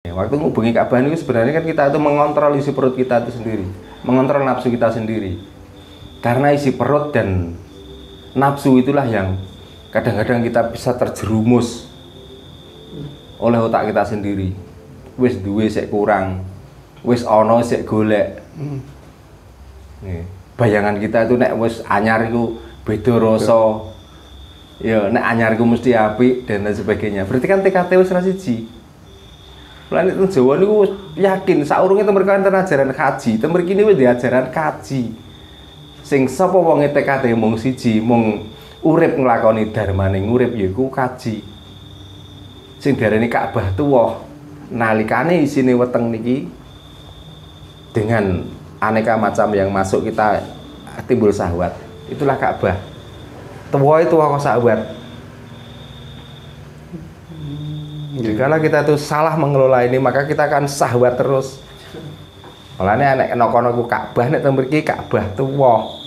Waktu ngubungi Ka'bah itu sebenarnya kan kita itu mengontrol isi perut kita itu sendiri, mengontrol nafsu kita sendiri. Karena isi perut dan nafsu itulah yang kadang-kadang kita bisa terjerumus oleh otak kita sendiri. Wis duwe sik kurang, wis ono sik golek. Bayangan kita itu nek wis anyar iku beda rasa. Ya nek anyar iku mesti apik dan lain sebagainya. Berarti kan TKT wis ra siji. Planet Jawa niku yakin saurunge mereka enten ajaran kaji, temen kini wis diajaran kaji. Sing sapa wonge TKT mung siji, mung urip nglakoni darmaning urip yaiku kaji. Sing diarani Ka'bah tuwa nalikane isine weteng niki dengan aneka macam yang masuk kita timbul syahwat. Itulah Ka'bah. Tuwa itu kok syahwat. Jikalau kita tuh salah mengelola ini, maka kita akan syahwat terus. Mulane nek kono ku Ka'bah nek teng mriki Ka'bah tuwa.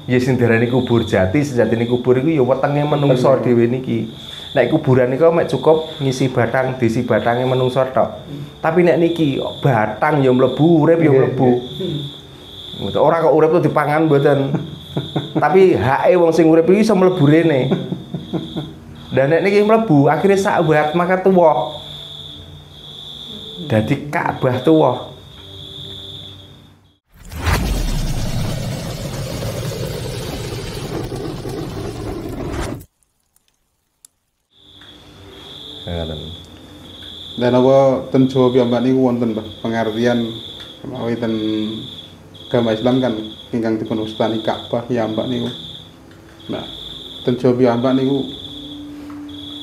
Ya sing diarani kubur jati, sejatine kubur iku ya wetenge menungso dhewe niki. Nek kuburan niku mek cukup ngisi batang, diisi batange menungso tok. Tapi nek niki batang ya mlebu, urip ya mlebu. Ora kok urip tuh dipangan mboten. Tapi hake wong sing urip iki iso mlebu rene. Dan nek niki mlebu akhirnya syahwat maka tuwa. Dadi Ka'bah tuwa. Dan apa ten Jawa piyambak niku wonten pengertian menawi ten agama Islam kan ingkang dipun ustani Ka'bah piyambak niku. Nah, ten Jawa piyambak niku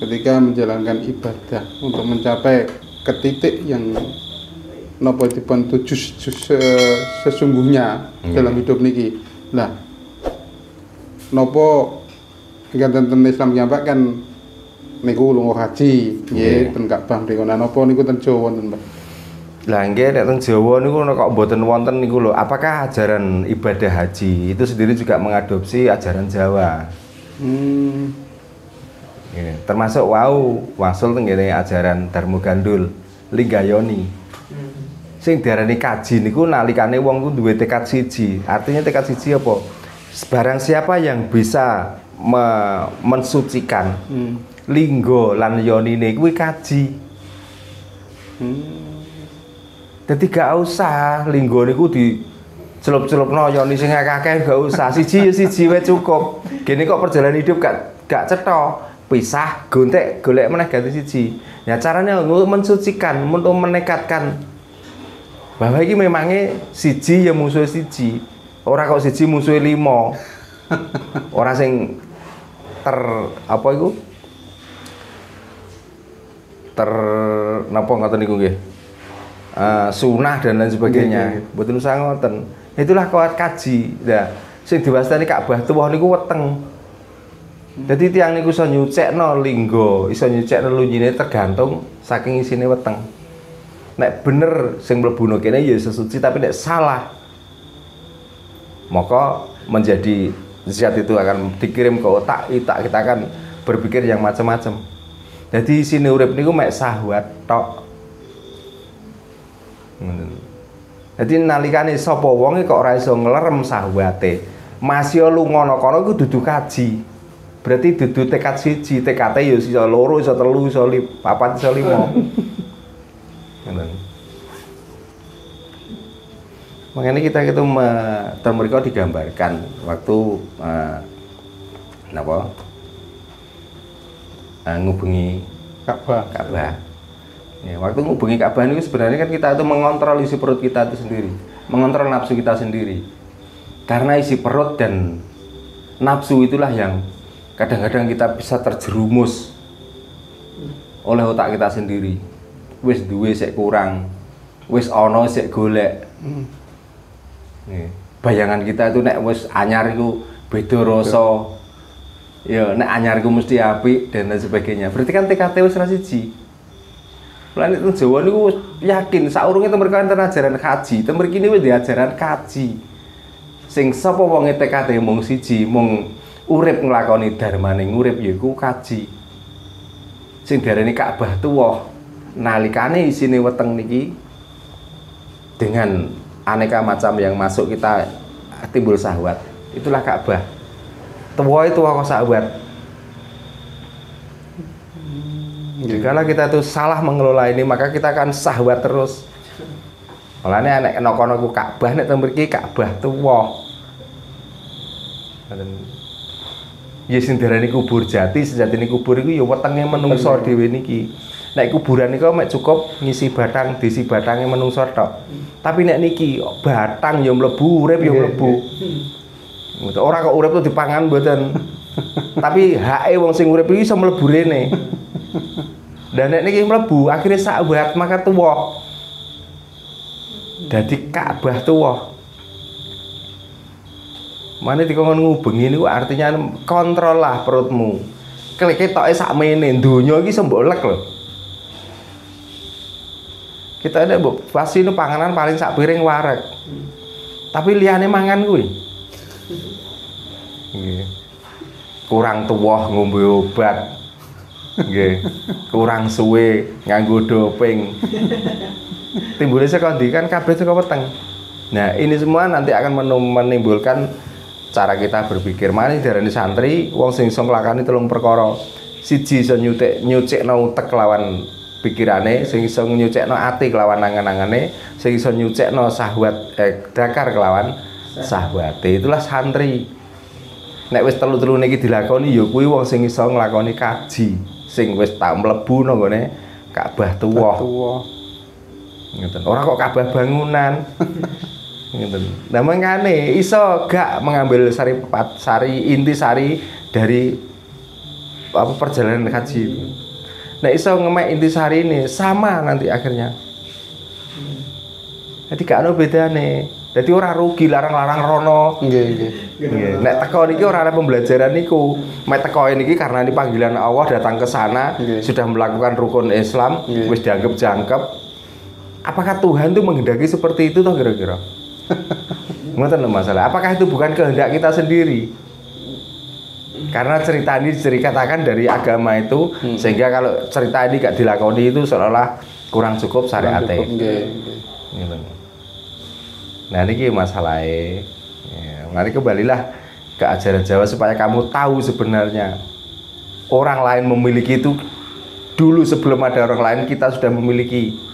ketika menjalankan ibadah untuk mencapai ke titik yang napa dipun tuju sesungguhnya dalam hidup niki. Nah, napa ingkang ten Islam piyambak kan niku lunga haji nggih ten Ka'bah mriku. Napa niku ten Jawa wonten, Mbah? Lah nggih nek teng Jawa niku kok mboten wonten niku lho. Apakah ajaran ibadah haji itu sendiri juga mengadopsi ajaran Jawa? Termasuk wasul tenggene ajaran Darmo Gandul, Linggayoni. Sing diarani kaji niku nalikane wong ku duwe tekad siji. Artinya tekad siji apa? Barang siapa yang bisa mensucikan linggo lan yonine kuwi kaji. Dadi gak usah linggo niku di celup-celupno yoni sing akeh gak usah. Siji ya siji wae cukup. Gene kok perjalanan hidup gak cetha. Pisah, gontek, golek meneh ganti siji. Ya caranya untuk mensucikan, untuk menekatkan bahwa ini memangnya siji ya musuh siji. Ora kok siji musuh 5. Ora sing apa iku? Napa ngoten niku nggih? Sunah dan lain sebagainya. Mboten usah ngoten. Itulah kuat kaji. Nah, sing diwastani Ka'bah tuwa niku weteng. Jadi tiang niku iso nyucekno linggo, iso nyucekno lunyine tergantung saking isine weteng. Nek bener sing mlebu kene ya sesuci, tapi nek salah maka menjadi zat itu akan dikirim ke otak, kita akan berpikir yang macam-macam. Jadi isine urip niku mek syahwat tok. Jadi nalikane sapa wonge kok ora iso nglerem syahwate, masih lunga nang kono iku dudu kaji. Berarti dudu tekad siji, TKT ya iso loro, iso telu, iso papat, iso 5. Makanya kita itu mereka digambarkan waktu ngubungi Ka'bah. Ya, waktu ngubungi Ka'bah itu sebenarnya kan kita itu mengontrol isi perut kita itu sendiri, mengontrol nafsu kita sendiri. Karena isi perut dan nafsu itulah yang kadang-kadang kita bisa terjerumus oleh otak kita sendiri. Wis duwe sik kurang, wis ono sik golek. Bayangan kita itu nek wis anyar iku beda rasa. Ya nek anyar iku mesti apik dan lain sebagainya. Berarti kan TKT wis ra siji. Planet Jawa niku yakin saurunge mereka enten ajaran kaji, temen kini wis diajaran kaji. Sing sapa wonge TKT mung siji, mung urip nglakoni darmaning urip yaiku kaji. sing diarani Ka'bah tuwa nalikane isine weteng niki dengan aneka macam yang masuk kita timbul syahwat. Itulah Ka'bah. Tuwa itu kok syahwat. Jikalau kita tuh salah mengelola ini maka kita akan syahwat terus. Mulane nek ana kono ku Ka'bah nek teng mriki Ka'bah tuwa. Ya sing diarani kubur jati, sejatine kubur iku ya wetenge menungso dhewe niki. Nek kuburan niku mek cukup ngisi batang, diisi batange menungso tok. Tapi nek niki batang ya mlebu, urip ya mlebu. Ora kok urip tuh dipangan mboten. Tapi hake wong sing urip iki iso mlebu rene. Dan nek niki mlebu akhire sahabat maka tuwa. Dadi Ka'bah tuwa. Mane dikon ngubengi niku artinya kontrol lah perutmu. Ketoke sakmene donya iki sembolek lho. Kita ada pasti nu panganan paling sak piring wareg. Tapi liyane mangan kuwi. Nggih. Kurang tuwah ngombe obat. Nggih. Kurang suwe nganggo doping. Timbulnya saka ndi kan kabeh saka weteng. Nah, ini semua nanti akan menimbulkan cara kita berpikir. Mane diarani santri wong sing iso nglakoni 3 perkara. Siji iso nyucikno utek lawan pikirane, sing iso nyucikno ati kelawan angan-angane, sing iso nyucikno syahwat dakar kelawan syahwate. Itulah santri. Nek wis telu-telune iki dilakoni ya kuwi wong sing iso nglakoni kaji, sing wis tak mlebu nang gone Ka'bah tuwa. Ngoten. Ora kok Ka'bah bangunan. Ngoten. Nah mengane iso gak mengambil inti sari dari apa perjalanan haji itu. Nah iso ngemek inti sari ini sama nanti akhirnya. Jadi gak ada bedane. Jadi ora rugi larang-larang rono. Nggih. Nek teko niki ora ada pembelajaran niku. Mek teko niki karena ini panggilan Allah datang ke sana, sudah melakukan rukun Islam, wis dianggap jangkep. Apakah Tuhan itu menghendaki seperti itu toh kira-kira? Ngoten lho masalah. Apakah itu bukan kehendak kita sendiri? Karena cerita ini diceritakan dari agama itu, sehingga kalau cerita ini gak dilakoni itu seolah-olah kurang cukup syariate. Nah ini masalahnya. Ya, mari kembalilah ke ajaran Jawa supaya kamu tahu sebenarnya orang lain memiliki itu dulu sebelum ada orang lain kita sudah memiliki.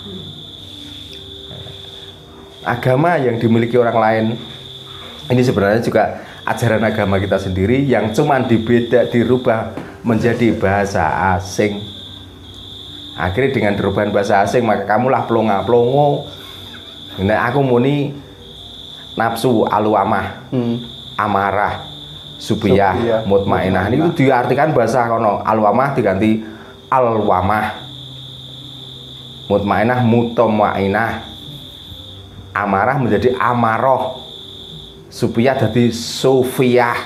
Agama yang dimiliki orang lain ini sebenarnya juga ajaran agama kita sendiri yang cuman dirubah menjadi bahasa asing. Akhirnya dengan perubahan bahasa asing maka kamulah plonga-plongo. Nah aku muni nafsu alwamah, amarah, supiyah, mutmainah. Ini diartikan bahasa kono alwamah diganti alwamah, mutmainah mutmainah. Amarah menjadi amaroh, supiyah jadi sufiyah.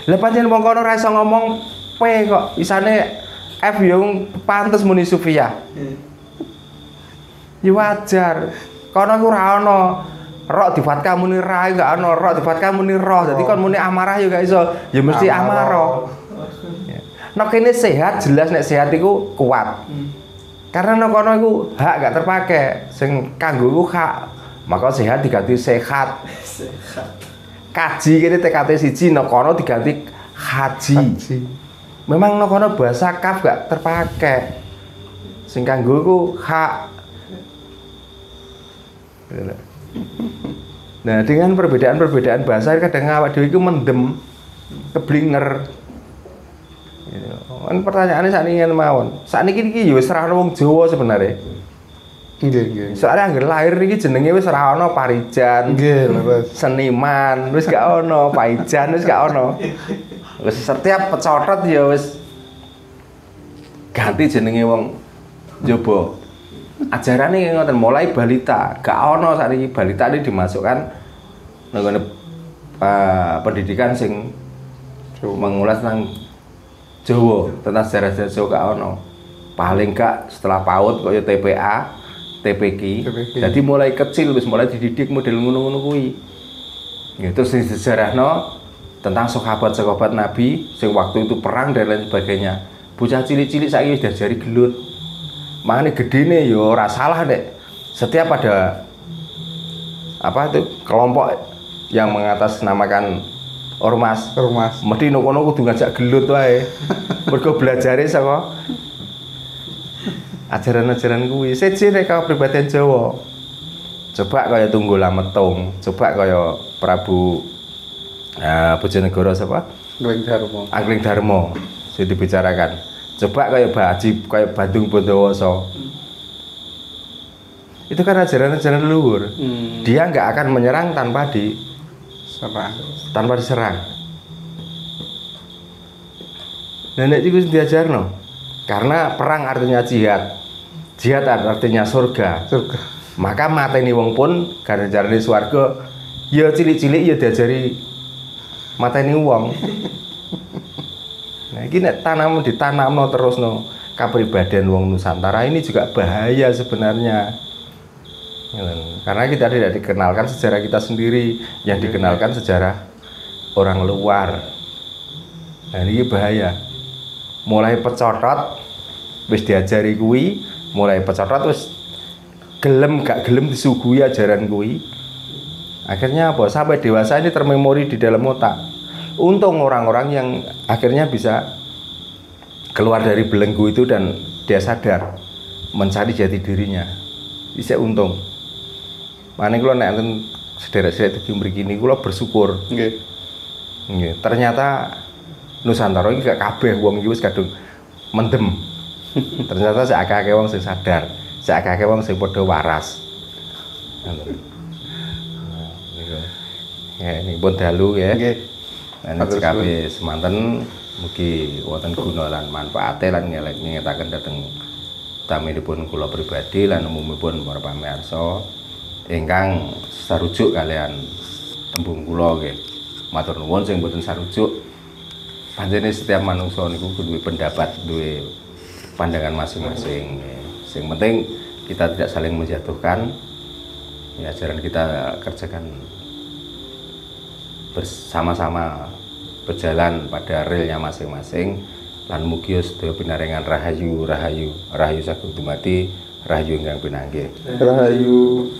Lah pancen wong kono ora iso ngomong P kok isane F yo pantes muni sufiyah. Ya wajar. Kono ku ora ana ro di fatka muni ra gak ana ro di fatka muni roh. Dadi kon muni amarah yo gak iso. Ya mesti amaroh. Nek kene sehat jelas nek sehat iku kuat. Karena nang kono iku hak gak terpakai, sing kanggo iku hak. Maka sehat diganti sehat. Kaji kene TKT siji nang kono diganti haji. Memang nang kono bahasa kaf gak terpakai. Sing kanggo iku hak. Nah, dengan perbedaan-perbedaan bahasa kadang awak dhewe iku mendem, keblinger. Kan pertanyaannya saat ini mawon. Saat ini ya wis ora wong Jawa sebenarnya. Nggih. Soalnya anggere lahir iki jenenge wis ora ana Parijan. Nggih, seniman wis gak ana, Paijan wis gak ana. Wis setiap pecotot ya wis ganti jenenge wong Jawa. Ajarane ngoten mulai balita, gak ana saat ini balita ini dimasukkan nang pendidikan sing mengulas tentang Jawa, tentang sejarah Jawa gak ono. Paling gak setelah PAUD kaya TPA, TPQ. Jadi mulai kecil wis mulai dididik model ngono-ngono kuwi. Ya terus disejarahno tentang sahabat-sahabat Nabi sing waktu itu perang dan lain sebagainya. bocah cilik-cilik saiki wis diajari gelut. Makanya gedene yo ora salah nek setiap ada apa itu kelompok yang mengatasnamakan ormas. Mesti kono kudu ngajak gelut wae. Mergo belajare saka ajaran-ajaran kuwi. Siji nek kepribadian Jawa. Coba kaya Tunggul Ametung, coba kaya Prabu Bojonegoro sapa? Angling Darmo. Sing dibicarakan. Coba kayak Baji, kayak Bandung Bondowoso. Itu kan ajaran-ajaran leluhur. Dia nggak akan menyerang tanpa diserang. Nenek itu diajarno. Karena perang artinya jihad. Jihad artinya surga. Maka mateni wong pun karena jarane swarga, ya cilik-cilik ya diajari mateni wong. Nah, ini ditanamno terus no kepribadian wong Nusantara ini juga bahaya sebenarnya. Karena kita tidak dikenalkan sejarah kita sendiri, yang dikenalkan sejarah orang luar. Nah, ini bahaya. Mulai pecotot wis diajari kuwi, mulai pecotot wis gelem gak gelem disuguhi ajaran kuwi. Akhirnya apa? Sampai dewasa ini termemori di dalam otak. Untung orang-orang yang akhirnya bisa keluar dari belenggu itu dan dia sadar mencari jati dirinya. Bisa untung. Mane kula nek enten sederek-sederek iki mriki niku kula bersyukur. Nggih. Ternyata Nusantara iki gak kabeh wong iki wis kadung mendem. Ternyata sak akeh wong sing sadar, sak akeh wong sing padha waras. Ini pun dalu ya. Nah, kabeh semanten mugi wonten guna lan manfaate lan ngetaken dhateng taminipun kula pribadi lan umumipun para pamirsa ingkang sarujuk kalian tembung kula nggih. Matur nuwun sing boten sarujuk. Panjenengan setiap manungsa niku duwe pendapat, duwe pandangan masing-masing. Sing penting kita tidak saling menjatuhkan. Ya, ajaran kita kerjakan bersama-sama berjalan pada realnya masing-masing lan mugi sedaya pinaringan rahayu saged dumadi rahayu ingkang pinanggih. Rahayu.